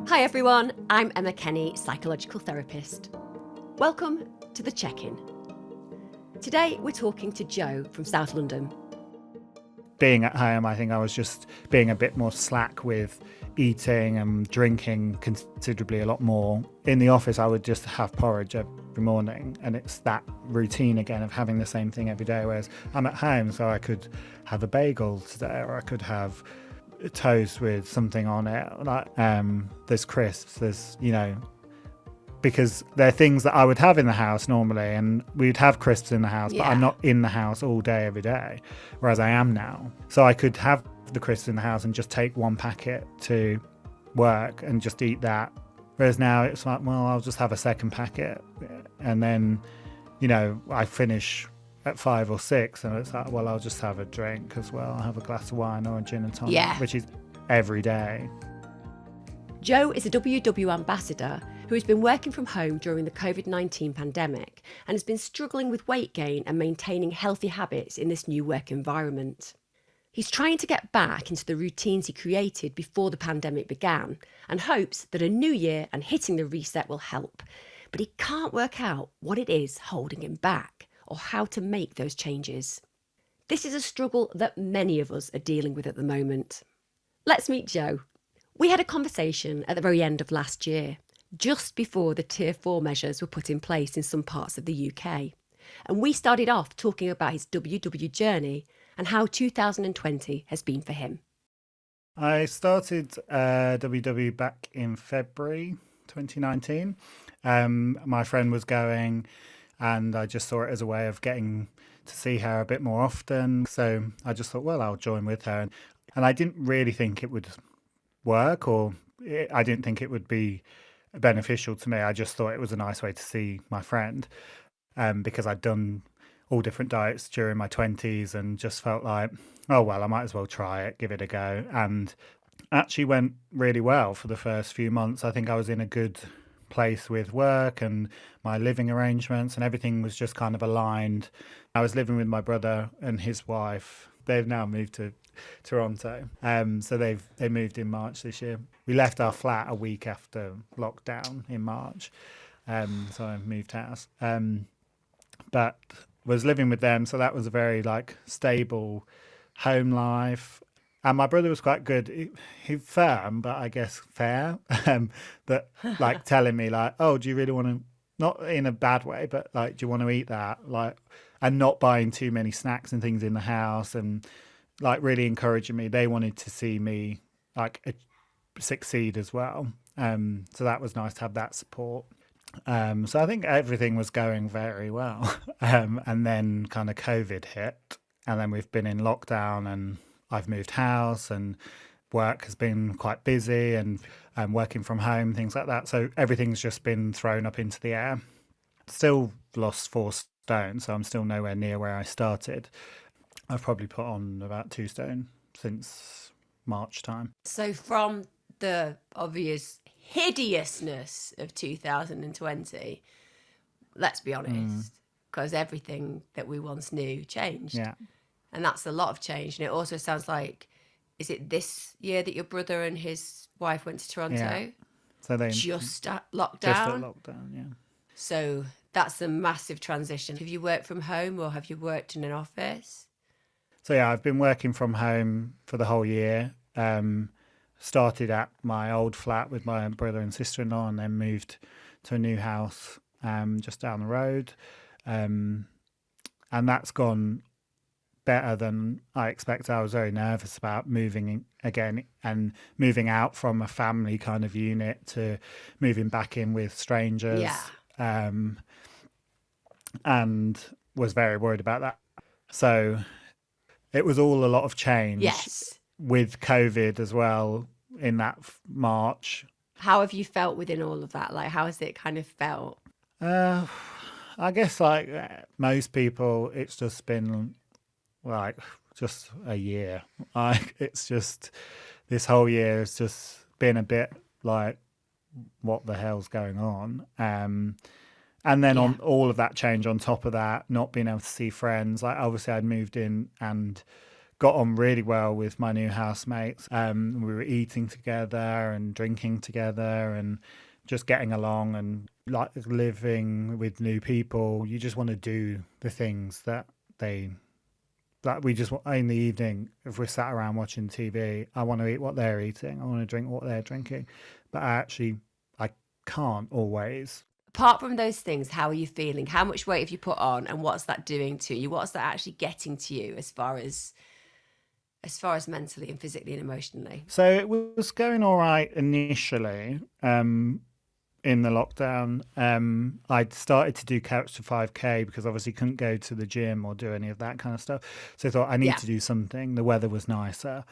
Hi everyone, I'm Emma Kenny, psychological therapist. Welcome to The Check-In. Today we're talking to Joe from South London. Being at home, I think I was just being a bit more slack with eating and drinking considerably a lot more. In the office, I would just have porridge every morning, and it's that routine again of having the same thing every day, whereas I'm at home, so I could have a bagel today, or I could have toast with something on it. Like there's crisps, there's, because they're things that I would have in the house normally, and we'd have crisps in the house, but I'm not in the house all day every day, whereas I am now. So I could have the crisps in the house and just take one packet to work and just eat that. Whereas now it's like, well, I'll just have a second packet, and then, I finish at 5 or 6, and it's like, well, I'll just have a drink as well. I'll have a glass of wine or a gin and tonic, which is every day. Joe is a WW ambassador who has been working from home during the COVID-19 pandemic and has been struggling with weight gain and maintaining healthy habits in this new work environment. He's trying to get back into the routines he created before the pandemic began and hopes that a new year and hitting the reset will help. But he can't work out what it is holding him back or how to make those changes. This is a struggle that many of us are dealing with at the moment. Let's meet Joe. We had a conversation at the very end of last year, just before the Tier 4 measures were put in place in some parts of the UK. And we started off talking about his Wwe journey and how 2020 has been for him. I started WW back in February 2019. My friend was going, and I just saw it as a way of getting to see her a bit more often. So I just thought, well, I'll join with her. And I didn't really think it would work, I didn't think it would be beneficial to me. I just thought it was a nice way to see my friend, because I'd done all different diets during my 20s and just felt like, oh, well, I might as well try it, give it a go. And actually went really well for the first few months. I think I was in a good place with work and my living arrangements, and everything was just kind of aligned. I was living with my brother and his wife. They've now moved to Toronto. So they moved in March this year. We left our flat a week after lockdown in March. So I moved house. But was living with them, so that was a very stable home life. And my brother was quite good. He firm, but I guess fair. That telling me oh, do you really want to, not in a bad way, but do you want to eat that? And not buying too many snacks and things in the house, and really encouraging me. They wanted to see me succeed as well. So that was nice to have that support. So I think everything was going very well. And then kind of COVID hit, and then we've been in lockdown, and I've moved house, and work has been quite busy, and working from home, things like that. So everything's just been thrown up into the air. Still lost 4 stone, so I'm still nowhere near where I started. I've probably put on about 2 stone since March time. So from the obvious hideousness of 2020, let's be honest, because everything that we once knew changed. Yeah. And that's a lot of change. And it also sounds like, is it this year that your brother and his wife went to Toronto? Yeah. So they just at lockdown? Just at lockdown, yeah. So that's a massive transition. Have you worked from home or have you worked in an office? So yeah, I've been working from home for the whole year. Started at my old flat with my brother and sister-in-law, and then moved to a new house just down the road. And that's gone better than I expected. I was very nervous about moving again and moving out from a family kind of unit to moving back in with strangers. Yeah. And was very worried about that. So it was all a lot of change. Yes. With COVID as well in that March. How have you felt within all of that? How has it kind of felt? I guess most people, it's just been just a year. It's just, this whole year has just been a bit what the hell's going on? And then on all of that change on top of that, not being able to see friends. Obviously I'd moved in and got on really well with my new housemates. We were eating together and drinking together and just getting along, and like living with new people. You just want to do the things that they like. We just in the evening, if we're sat around watching TV, I want to eat what they're eating. I want to drink what they're drinking, but I can't always. Apart from those things, how are you feeling? How much weight have you put on, and what's that doing to you? What's that actually getting to you as far as mentally and physically and emotionally? So it was going all right initially. In the lockdown, I'd started to do Couch to 5K because obviously couldn't go to the gym or do any of that kind of stuff. So I thought I need Yeah. to do something. The weather was nicer.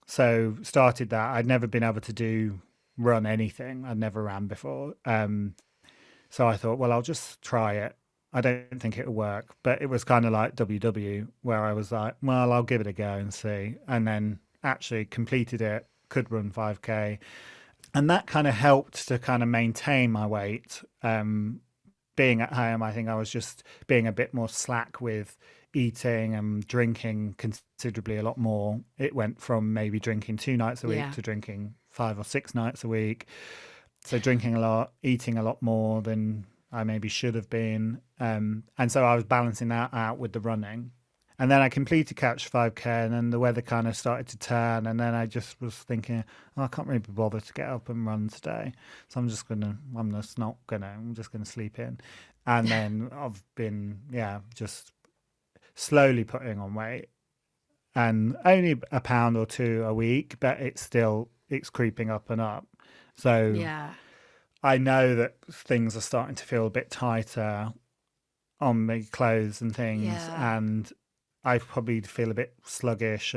So started that. I'd never been able to run anything. I'd never ran before. So I thought, well, I'll just try it. I don't think it'll work, but it was kind of like WW, where I was like, well, I'll give it a go and see. And then actually completed it, could run 5K. And that kind of helped to kind of maintain my weight. Being at home, I think I was just being a bit more slack with eating and drinking considerably a lot more. It went from maybe drinking 2 nights a week Yeah. to drinking 5 or 6 nights a week. So drinking a lot, eating a lot more than I maybe should have been. And so I was balancing that out with the running. And then I completed Catch 5K, and then the weather kind of started to turn. And then I just was thinking, oh, I can't really be bothered to get up and run today. So I'm just going to sleep in. And then I've been, just slowly putting on weight, and only a pound or two a week, but it's creeping up and up. So Yeah. I know that things are starting to feel a bit tighter on my clothes and things, Yeah. and I probably feel a bit sluggish.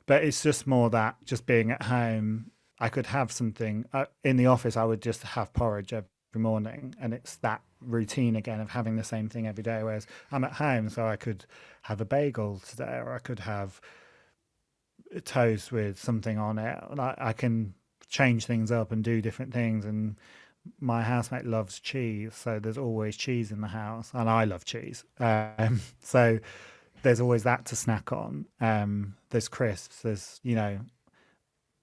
But it's just more that just being at home, I could have something in the office. I would just have porridge every morning, and it's that routine again of having the same thing every day. Whereas I'm at home, so I could have a bagel today, or I could have a toast with something on it. Like I can change things up and do different things. And my housemate loves cheese, so there's always cheese in the house, and I love cheese. So there's always that to snack on. There's crisps.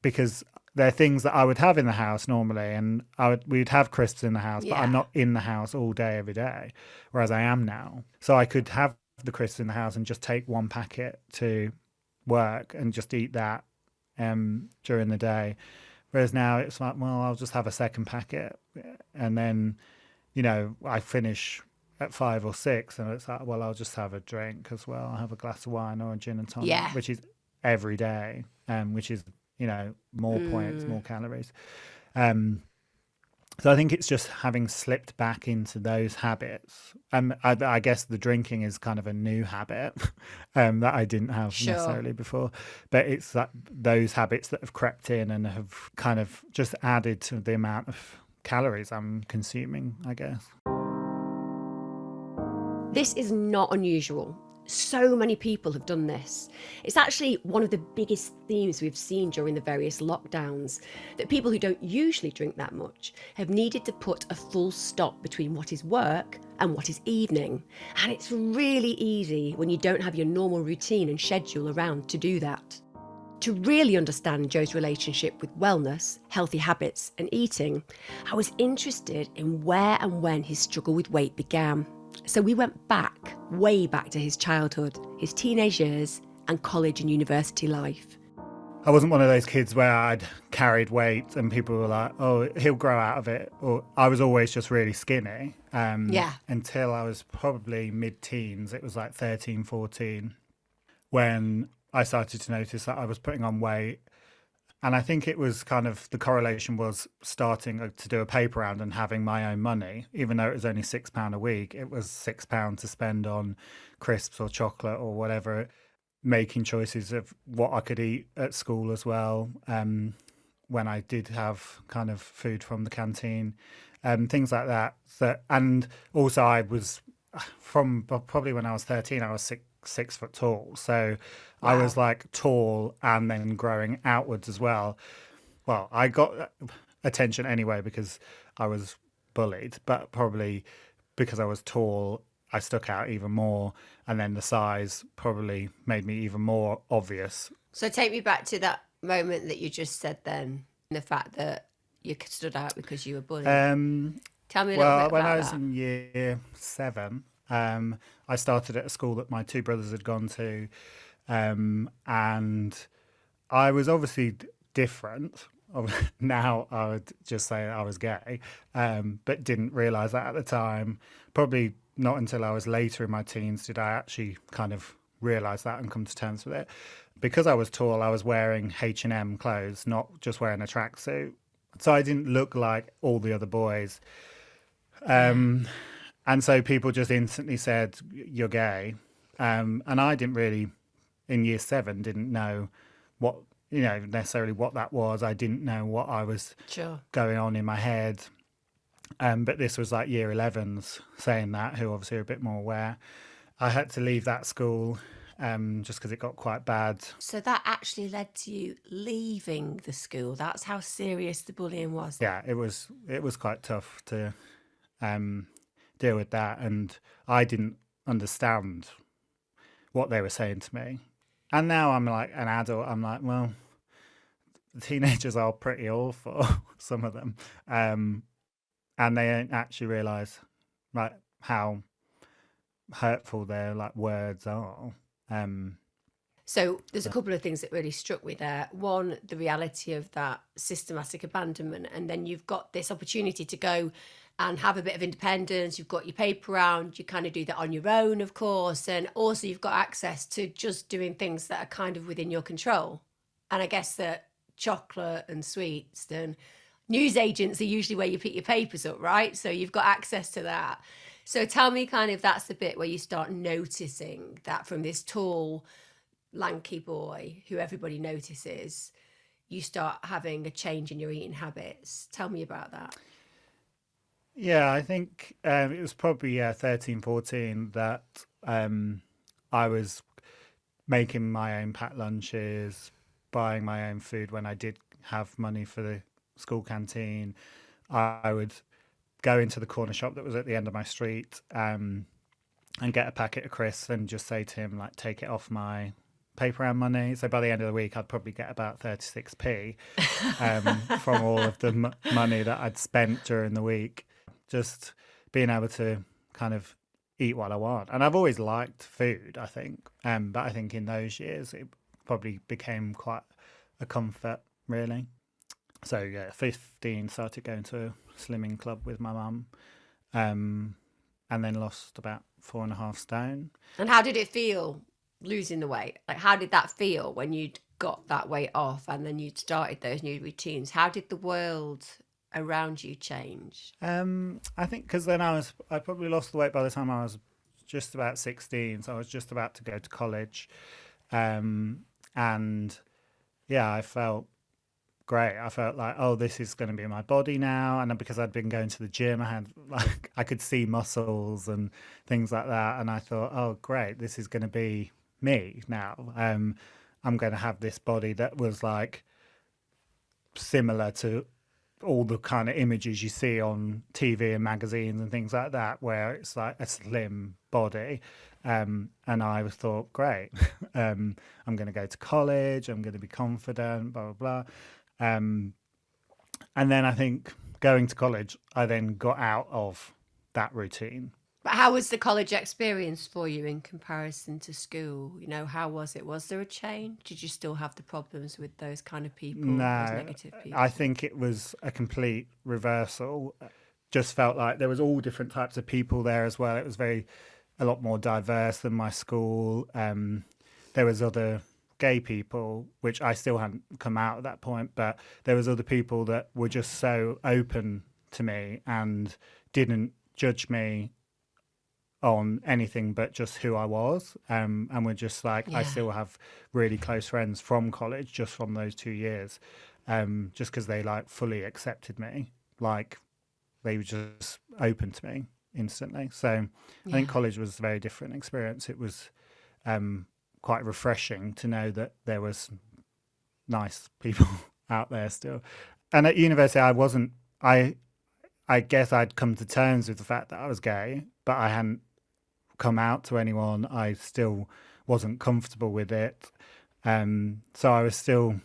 Because they're things that I would have in the house normally, and we'd have crisps in the house, but I'm Yeah. not in the house all day every day, whereas I am now. So I could have the crisps in the house and just take one packet to work and just eat that during the day. Whereas now it's like, well, I'll just have a second packet, and then I finish at 5 or 6, and it's like, well, I'll just have a drink as well. I'll have a glass of wine or a gin and tonic, Yeah. which is every day, which is more points, Mm. more calories. So I think it's just having slipped back into those habits. I guess the drinking is kind of a new habit that I didn't have Sure. necessarily before. But it's that those habits that have crept in and have kind of just added to the amount of calories I'm consuming, I guess. This is not unusual. So many people have done this. It's actually one of the biggest themes we've seen during the various lockdowns, that people who don't usually drink that much have needed to put a full stop between what is work and what is evening. And it's really easy when you don't have your normal routine and schedule around to do that. To really understand Joe's relationship with wellness, healthy habits, and eating, I was interested in where and when his struggle with weight began. So we went back, way back to his childhood, his teenage years, and college and university life. I wasn't one of those kids where I'd carried weight and people were like, oh, he'll grow out of it. Or I was always just really skinny Yeah. until I was probably mid-teens. It was like 13, 14, when I started to notice that I was putting on weight. And I think it was kind of the correlation was starting to do a paper round and having my own money, even though it was only £6 a week. It was £6 to spend on crisps or chocolate or whatever, making choices of what I could eat at school as well. When I did have kind of food from the canteen, things like that. And also I was from probably when I was 13, I was 6 foot tall. So I was Wow. like tall and then growing outwards as well. Well, I got attention anyway because I was bullied, but probably because I was tall I stuck out even more, and then the size probably made me even more obvious. So take me back to that moment that you just said then, the fact that you stood out because you were bullied. Tell me a little bit Well, when I about was that. in year 7, I started at a school that my two brothers had gone to, and I was obviously different. Now I would just say I was gay, but didn't realise that at the time. Probably not until I was later in my teens did I actually kind of realise that and come to terms with it. Because I was tall, I was wearing H&M clothes, not just wearing a tracksuit. So I didn't look like all the other boys. Yeah. And so people just instantly said, "You're gay." And I didn't really, in year 7, didn't know what, necessarily what that was. I didn't know what I was Sure. going on in my head. But this was like year 11s saying that, who obviously are a bit more aware. I had to leave that school just because it got quite bad. So that actually led to you leaving the school. That's how serious the bullying was. Yeah, it was quite tough to um, deal with that, and I didn't understand what they were saying to me. And now I'm like an adult. I'm like, well, teenagers are pretty awful, some of them, and they don't actually realise like how hurtful their like words are. Um, So there's a couple of things that really struck me there. One, the reality of that systematic abandonment, and then you've got this opportunity to go and have a bit of independence. You've got your paper round. You kind of do that on your own, of course, and also you've got access to just doing things that are kind of within your control. And I guess that chocolate and sweets and news agents are usually where you pick your papers up, right? So you've got access to that. So tell me, kind of, that's the bit where you start noticing that from this tall, lanky boy who everybody notices, you start having a change in your eating habits. Tell me about that. yeah, I think it was probably 13, 14 that I was making my own packed lunches, buying my own food when I did have money for the school canteen. I would go into the corner shop that was at the end of my street and get a packet of crisps and just say to him, like, take it off my paper round money. So by the end of the week, I'd probably get about 36p from all of the money that I'd spent during the week. Just being able to kind of eat what I want. And I've always liked food, I think. But I think in those years, it probably became quite a comfort, really. So yeah, 15, started going to a slimming club with my mum, and then lost about 4.5 stone. And how did it feel losing the weight? Like, how did that feel when you'd got that weight off and then you'd started those new routines? How did the world around you change? I think because then I probably lost the weight by the time I was just about 16, so I was just about to go to college, and yeah, I felt great. I felt like, oh, this is going to be my body now. And then because I'd been going to the gym, I had like I could see muscles and things like that. And I thought, oh, great, this is going to be me now. I'm going to have this body that was like similar to all the kind of images you see on TV and magazines and things like that, where it's like a slim body. And I thought, great, I'm going to go to college. I'm going to be confident, blah, blah, blah. And then I think going to college, I then got out of that routine. But how was the college experience for you in comparison to school? You know, how was it? Was there a change? Did you still have the problems with those kind of people, those No, negative I people? think it was a complete reversal. Just felt like there was all different types of people there as well. It was a lot more diverse than my school. There was other gay people, which I still hadn't come out at that point, but there was other people that were just so open to me and didn't judge me on anything but just who I was. And we're just like, I Yeah. still have really close friends from college, just from those 2 years, just because they like fully accepted me. Like they were just open to me instantly. So I think Yeah. college was a very different experience. It was quite refreshing to know that there was nice people out there still. And at university, I wasn't. I guess I'd come to terms with the fact that I was gay, but I hadn't come out to anyone. I still wasn't comfortable with it. So I was still,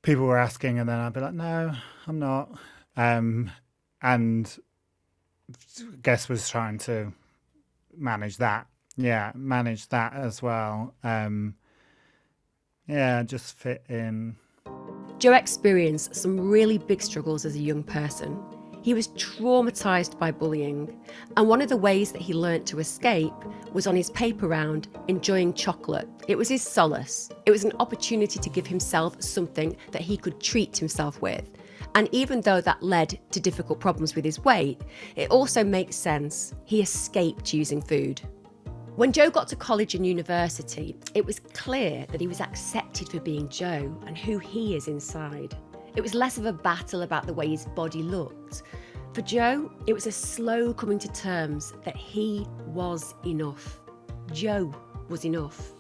people were asking, and then I'd be like, no, I'm not. And guess was trying to manage that. Yeah, manage that as well. Just fit in. Joe experienced some really big struggles as a young person. He was traumatised by bullying, and one of the ways that he learnt to escape was on his paper round enjoying chocolate. It was his solace. It was an opportunity to give himself something that he could treat himself with. And even though that led to difficult problems with his weight, it also makes sense. He escaped using food. When Joe got to college and university, it was clear that he was accepted for being Joe and who he is inside. It was less of a battle about the way his body looked. For Joe, it was a slow coming to terms that he was enough. Joe was enough.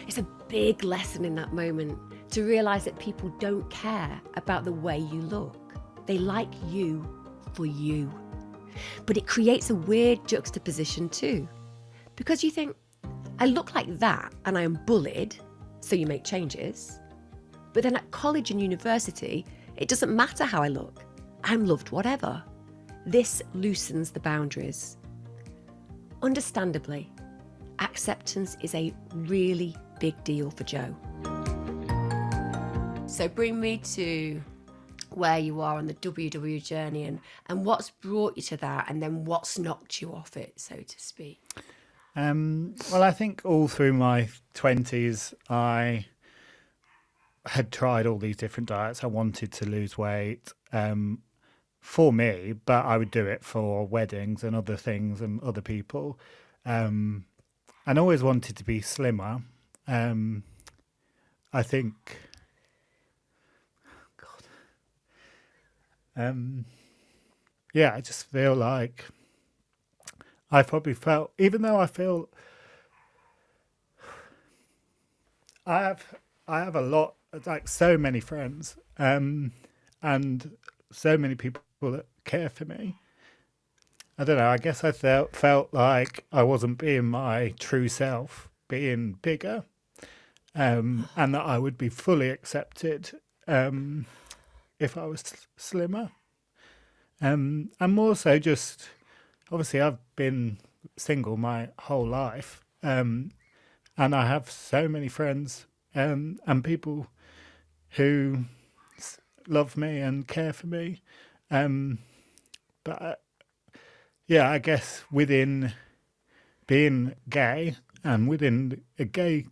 It's a big lesson in that moment to realise that people don't care about the way you look. They like you for you. But it creates a weird juxtaposition too. Because you think, I look like that and I am bullied, so you make changes. But then at college and university, it doesn't matter how I look. I'm loved whatever. This loosens the boundaries. Understandably, acceptance is a really big deal for Joe. So bring me to where you are on the Wwe journey and what's brought you to that, and then what's knocked you off it, so to speak. Well, I think all through my 20s, I had tried all these different diets. I wanted to lose weight for me, but I would do it for weddings and other things and other people. And always wanted to be slimmer. I think, I just feel like I probably felt, even though I feel I have a lot, like so many friends, and so many people that care for me. I don't know, I guess I felt like I wasn't being my true self, being bigger, and that I would be fully accepted if I was slimmer. And more so just, obviously I've been single my whole life, and I have so many friends and people who love me and care for me. But I guess within being gay and within the gay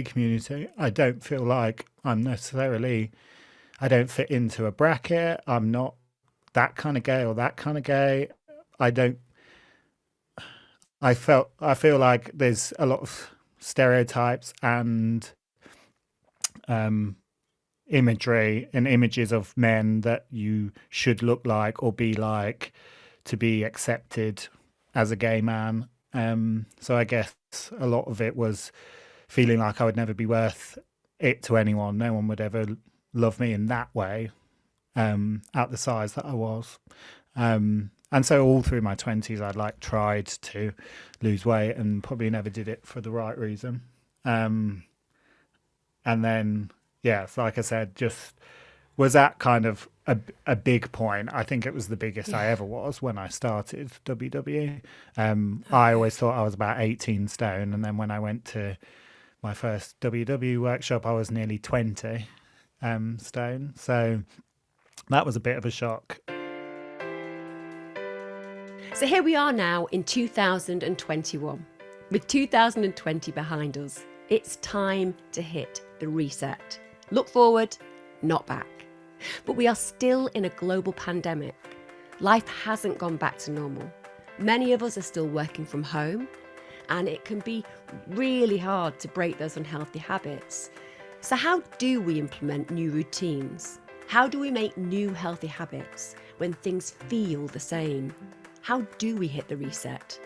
community, I don't feel like I don't fit into a bracket. I'm not that kind of gay or that kind of gay. I feel like there's a lot of stereotypes and imagery and images of men that you should look like or be like to be accepted as a gay man. So I guess a lot of it was feeling like I would never be worth it to anyone. No one would ever love me in that way, at the size that I was. And so all through my 20s, I'd tried to lose weight and probably never did it for the right reason. And then, so like I said, just was that kind of a big point. I think it was the biggest I ever was when I started WWE. I always thought I was about 18 stone. And then when I went to my first WWE workshop, I was nearly 20 stone. So that was a bit of a shock. So here we are now in 2021. With 2020 behind us, it's time to hit the reset. Look forward, not back. But we are still in a global pandemic. Life hasn't gone back to normal. Many of us are still working from home, and it can be really hard to break those unhealthy habits. So how do we implement new routines? How do we make new healthy habits when things feel the same? How do we hit the reset?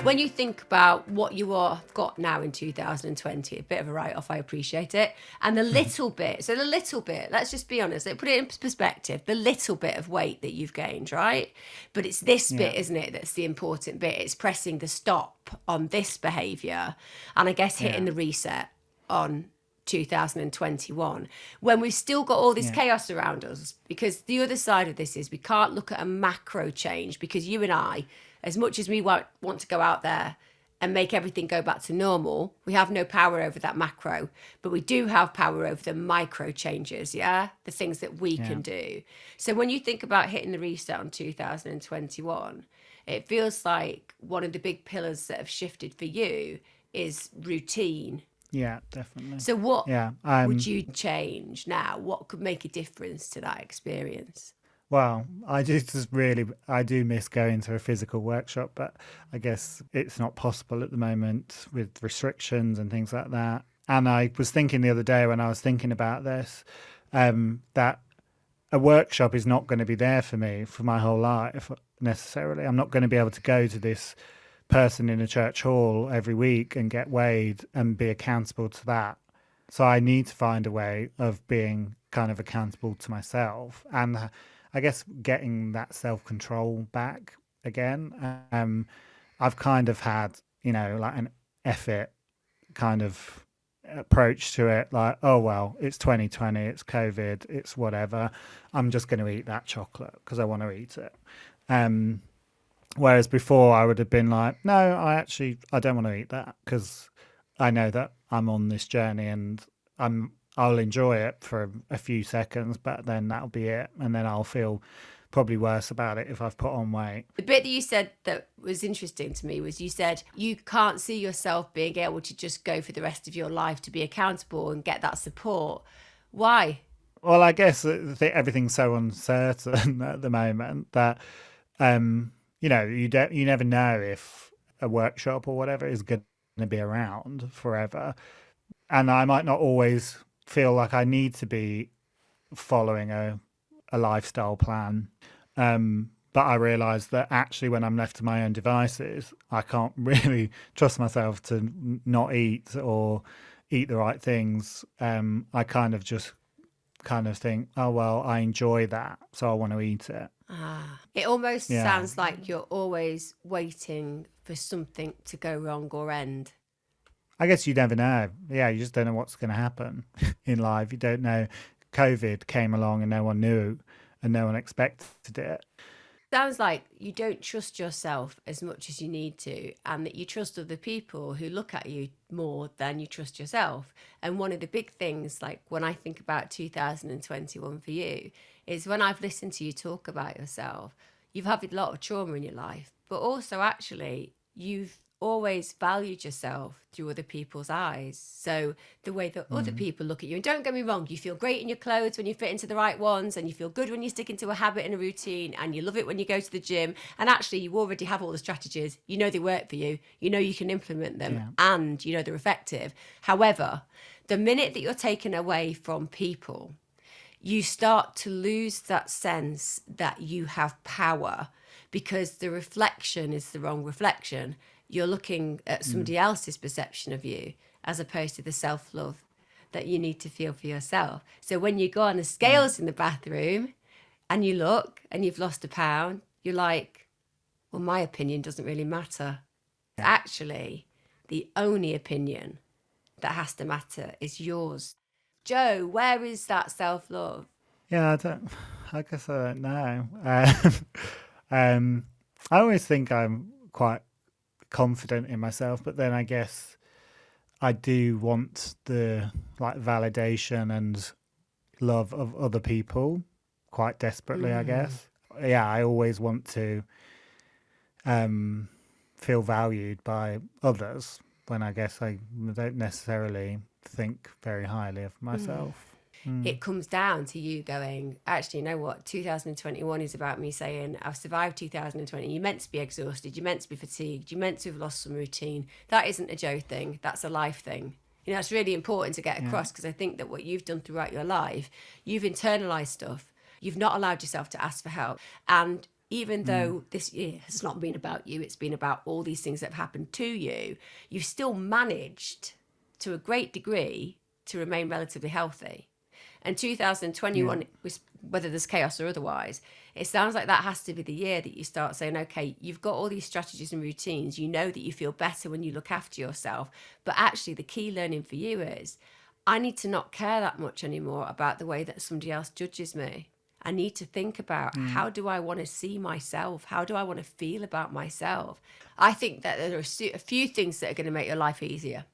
When you think about what you are got now in 2020, a bit of a write-off, I appreciate it. And the little bit, let's just be honest, put it in perspective, the little bit of weight that you've gained, right? But it's this bit, isn't it, that's the important bit. It's pressing the stop on this behaviour and I guess hitting the reset on 2021 when we've still got all this chaos around us. Because the other side of this is we can't look at a macro change, because you and I, as much as we want to go out there and make everything go back to normal, we have no power over that macro, but we do have power over the micro changes, the things that we can do. So when you think about hitting the reset on 2021, it feels like one of the big pillars that have shifted for you is routine. Yeah, definitely. So what would you change now? What could make a difference to that experience? Well, I do miss going to a physical workshop, but I guess it's not possible at the moment with restrictions and things like that. And I was thinking the other day when I was thinking about this, that a workshop is not going to be there for me for my whole life necessarily. I'm not going to be able to go to this person in a church hall every week and get weighed and be accountable to that. So I need to find a way of being kind of accountable to myself, and I guess getting that self-control back again. I've kind of had, like an effort kind of approach to it, like, oh, well, it's 2020, it's COVID, it's whatever. I'm just going to eat that chocolate because I want to eat it. Whereas before I would have been like, no, I don't want to eat that because I know that I'm on this journey and I'll enjoy it for a few seconds, but then that'll be it. And then I'll feel probably worse about it if I've put on weight. The bit that you said that was interesting to me was you said you can't see yourself being able to just go for the rest of your life to be accountable and get that support. Why? Well, I guess everything's so uncertain at the moment that, you never know if a workshop or whatever is going to be around forever. And I might not always feel like I need to be following a lifestyle plan. But I realise that actually when I'm left to my own devices, I can't really trust myself to not eat or eat the right things. I kind of think, oh, well, I enjoy that, so I want to eat it. It almost sounds like you're always waiting for something to go wrong or end. I guess you never know. Yeah, you just don't know what's going to happen in life. You don't know. COVID came along and no one knew and no one expected it. Sounds like you don't trust yourself as much as you need to, and that you trust other people who look at you more than you trust yourself. And one of the big things, like when I think about 2021 for you, is when I've listened to you talk about yourself, you've had a lot of trauma in your life, but also actually you've always valued yourself through other people's eyes. So the way that other people look at you, and don't get me wrong, you feel great in your clothes when you fit into the right ones, and you feel good when you stick into a habit and a routine, and you love it when you go to the gym, and actually you already have all the strategies, they work for you, you can implement them, and they're effective. However, the minute that you're taken away from people, you start to lose that sense that you have power, because the reflection is the wrong reflection. You're looking at somebody else's perception of you as opposed to the self-love that you need to feel for yourself. So when you go on the scales in the bathroom and you look and you've lost a pound, you're like, well, my opinion doesn't really matter. Actually, the only opinion that has to matter is yours. Joe, where is that self-love? Yeah, I guess I don't know. I always think I'm quite confident in myself, but then I guess I do want the validation and love of other people quite desperately, I guess. Yeah, I always want to feel valued by others when I guess I don't necessarily think very highly of myself. It comes down to you going, actually, you know what? 2021 is about me saying, I've survived 2020. You're meant to be exhausted. You're meant to be fatigued. You're meant to have lost some routine. That isn't a Joe thing. That's a life thing. It's really important to get across, because I think that what you've done throughout your life, you've internalized stuff. You've not allowed yourself to ask for help. And even though this year has not been about you, it's been about all these things that have happened to you, you've still managed to a great degree to remain relatively healthy. And 2021 was, whether there's chaos or otherwise, it sounds like that has to be the year that you start saying, okay, you've got all these strategies and routines. You know that you feel better when you look after yourself. But actually, the key learning for you is, I need to not care that much anymore about the way that somebody else judges me. I need to think about how do I want to see myself? How do I want to feel about myself? I think that there are a few things that are going to make your life easier.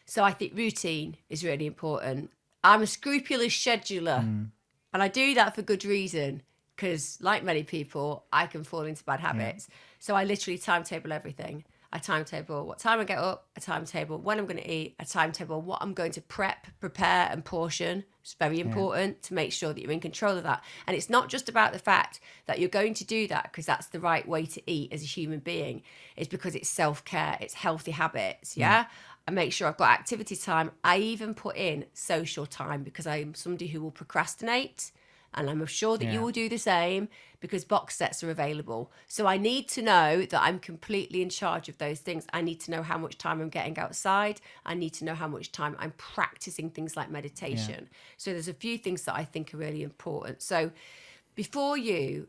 So I think routine is really important. I'm a scrupulous scheduler, and I do that for good reason, because like many people, I can fall into bad habits. So I literally timetable everything. I timetable what time I get up, a timetable when I'm going to eat, a timetable what I'm going to prepare and portion. It's very important to make sure that you're in control of that. And it's not just about the fact that you're going to do that because that's the right way to eat as a human being. It's because it's self-care, it's healthy habits, I make sure I've got activity time. I even put in social time because I'm somebody who will procrastinate. And I'm sure that you will do the same because box sets are available. So I need to know that I'm completely in charge of those things. I need to know how much time I'm getting outside. I need to know how much time I'm practicing things like meditation. So there's a few things that I think are really important. So before you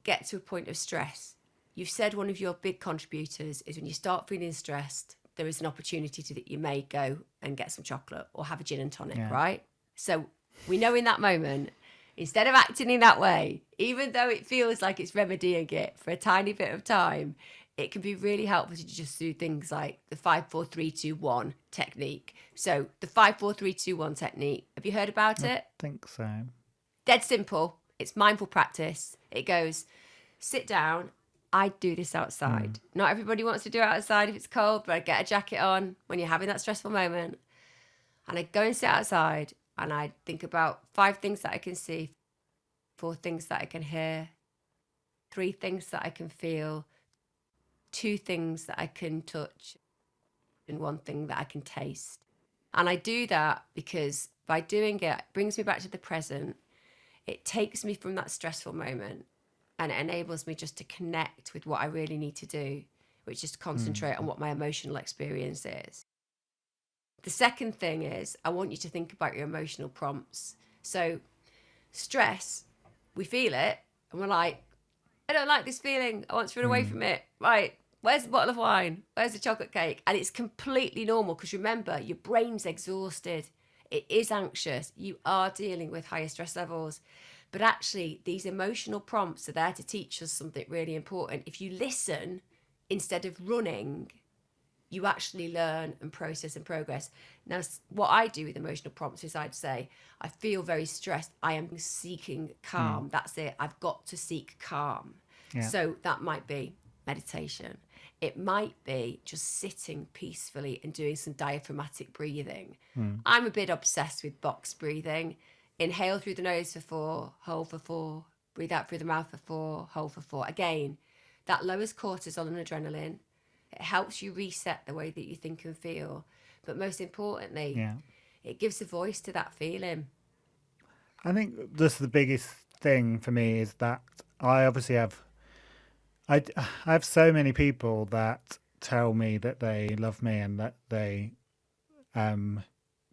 get to a point of stress, you've said one of your big contributors is when you start feeling stressed, there is an opportunity that you may go and get some chocolate or have a gin and tonic, right? So we know in that moment, instead of acting in that way, even though it feels like it's remedying it for a tiny bit of time, it can be really helpful to just do things like the 5, 4, 3, 2, 1 technique. So the 5, 4, 3, 2, 1 technique, have you heard about it? I think so. Dead simple. It's mindful practice. It goes, sit down. I do this outside. Not everybody wants to do it outside if it's cold, but I get a jacket on when you're having that stressful moment. And I go and sit outside and I think about 5 things that I can see, 4 things that I can hear, 3 things that I can feel, 2 things that I can touch, and 1 thing that I can taste. And I do that because by doing it, it brings me back to the present. It takes me from that stressful moment and it enables me just to connect with what I really need to do, which is to concentrate on what my emotional experience is. The second thing is I want you to think about your emotional prompts. So stress, we feel it and we're like, I don't like this feeling. I want to run away from it. Right. Where's the bottle of wine? Where's the chocolate cake? And it's completely normal because remember, your brain's exhausted. It is anxious. You are dealing with higher stress levels. But actually, these emotional prompts are there to teach us something really important. If you listen instead of running, you actually learn and process and progress. Now, what I do with emotional prompts is I'd say, I feel very stressed. I am seeking calm. That's it. I've got to seek calm. So that might be meditation. It might be just sitting peacefully and doing some diaphragmatic breathing. I'm a bit obsessed with box breathing. Inhale through the nose for 4, hold for 4, breathe out through the mouth for 4, hold for 4. Again, that lowers cortisol and adrenaline. It helps you reset the way that you think and feel. But most importantly, it gives a voice to that feeling. I think just the biggest thing for me is that I obviously I have so many people that tell me that they love me and that they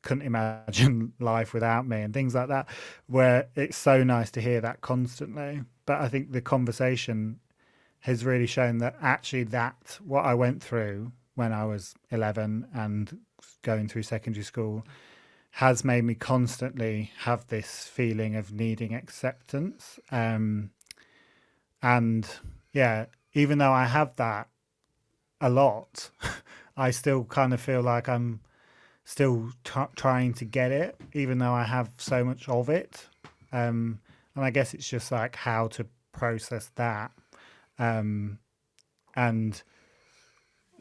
couldn't imagine life without me and things like that, where it's so nice to hear that constantly. But I think the conversation has really shown that actually that what I went through when I was 11 and going through secondary school has made me constantly have this feeling of needing acceptance. And yeah, even though I have that a lot, I still kind of feel like I'm still trying to get it, even though I have so much of it. And I guess it's just like how to process that. And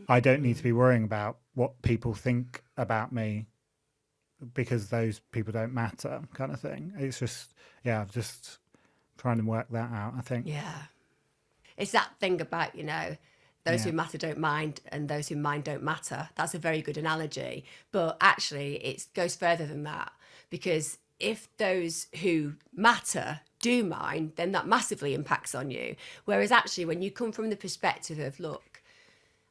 I don't need to be worrying about what people think about me because those people don't matter, kind of thing. It's just, just trying to work that out, I think. Yeah. It's that thing about, those who matter don't mind and those who mind don't matter. That's a very good analogy. But actually, it goes further than that because if those who matter do mind, then that massively impacts on you. Whereas actually, when you come from the perspective of, look,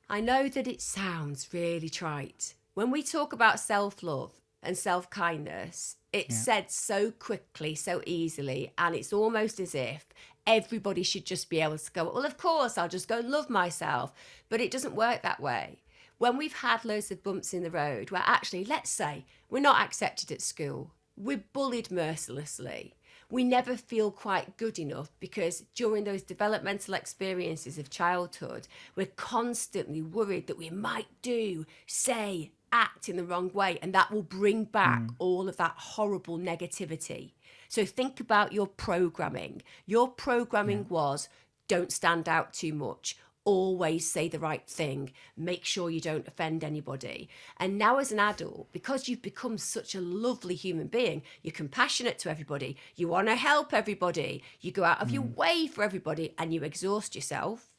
I know that it sounds really trite. When we talk about self-love and self-kindness, it's said so quickly, so easily, and it's almost as if everybody should just be able to go, well, of course, I'll just go love myself. But it doesn't work that way. When we've had loads of bumps in the road where actually, let's say, we're not accepted at school, we're bullied mercilessly, we never feel quite good enough because during those developmental experiences of childhood, we're constantly worried that we might do, say, act in the wrong way, and that will bring back all of that horrible negativity. So think about your programming. Your programming was, don't stand out too much, always say the right thing, make sure you don't offend anybody. And now as an adult, because you've become such a lovely human being, you're compassionate to everybody, you want to help everybody, you go out of your way for everybody, and you exhaust yourself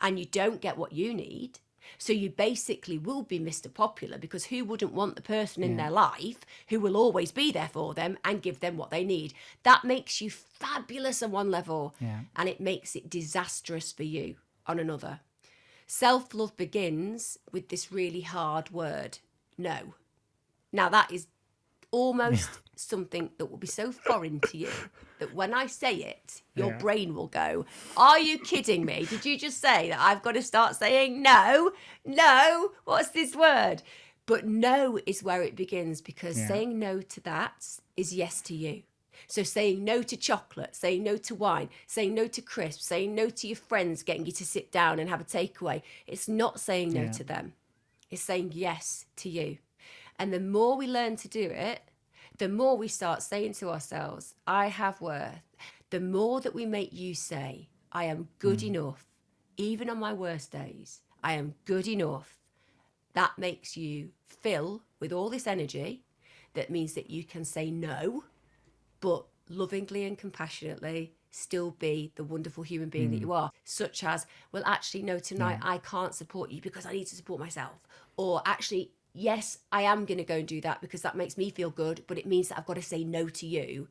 and you don't get what you need. So you basically will be Mr. Popular, because who wouldn't want the person in their life who will always be there for them and give them what they need? That makes you fabulous on one level, and it makes it disastrous for you on another. Self-love begins with this really hard word, no. Now that is almost something that will be so foreign to you that when I say it, your brain will go, are you kidding me? Did you just say that I've got to start saying no? No, what's this word? But no is where it begins, because saying no to that is yes to you. So saying no to chocolate, saying no to wine, saying no to crisps, saying no to your friends getting you to sit down and have a takeaway, it's not saying no to them. It's saying yes to you. And the more we learn to do it, the more we start saying to ourselves, I have worth. The more that we make you say, I am good enough, even on my worst days, I am good enough. That makes you fill with all this energy. That means that you can say no, but lovingly and compassionately still be the wonderful human being that you are. Such as, well, actually, no, tonight I can't support you because I need to support myself. Or actually, yes, I am going to go and do that because that makes me feel good, but it means that I've got to say no to you.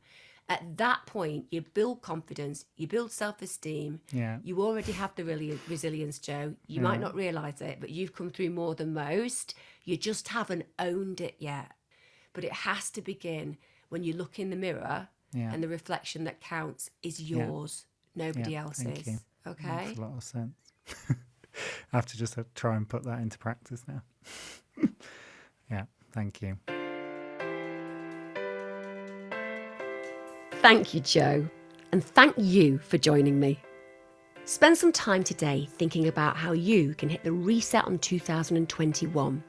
At that point, you build confidence, you build self-esteem. You already have the resilience, Joe. You might not realise it, but you've come through more than most. You just haven't owned it yet. But it has to begin when you look in the mirror and the reflection that counts is yours, nobody else's. Thank you. Okay? Makes a lot of sense. I have to just try and put that into practice now. Thank you. Thank you, Joe. And thank you for joining me. Spend some time today thinking about how you can hit the reset on 2021.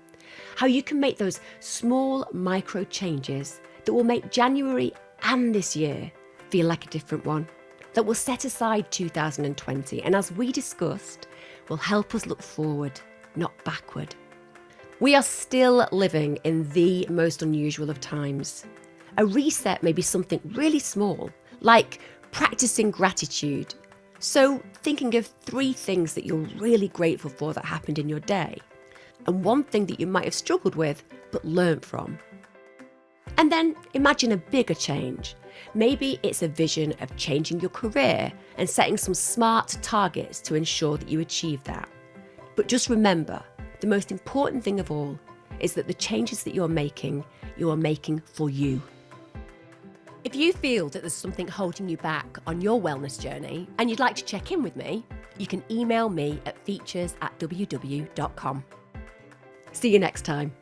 How you can make those small micro changes that will make January and this year feel like a different one. That will set aside 2020 and, as we discussed, will help us look forward, not backward. We are still living in the most unusual of times. A reset may be something really small, like practicing gratitude. So thinking of 3 things that you're really grateful for that happened in your day, and 1 thing that you might have struggled with but learnt from. And then imagine a bigger change. Maybe it's a vision of changing your career and setting some smart targets to ensure that you achieve that. But just remember, the most important thing of all is that the changes that you are making for you. If you feel that there's something holding you back on your wellness journey and you'd like to check in with me, you can email me at features@wwe.com. See you next time.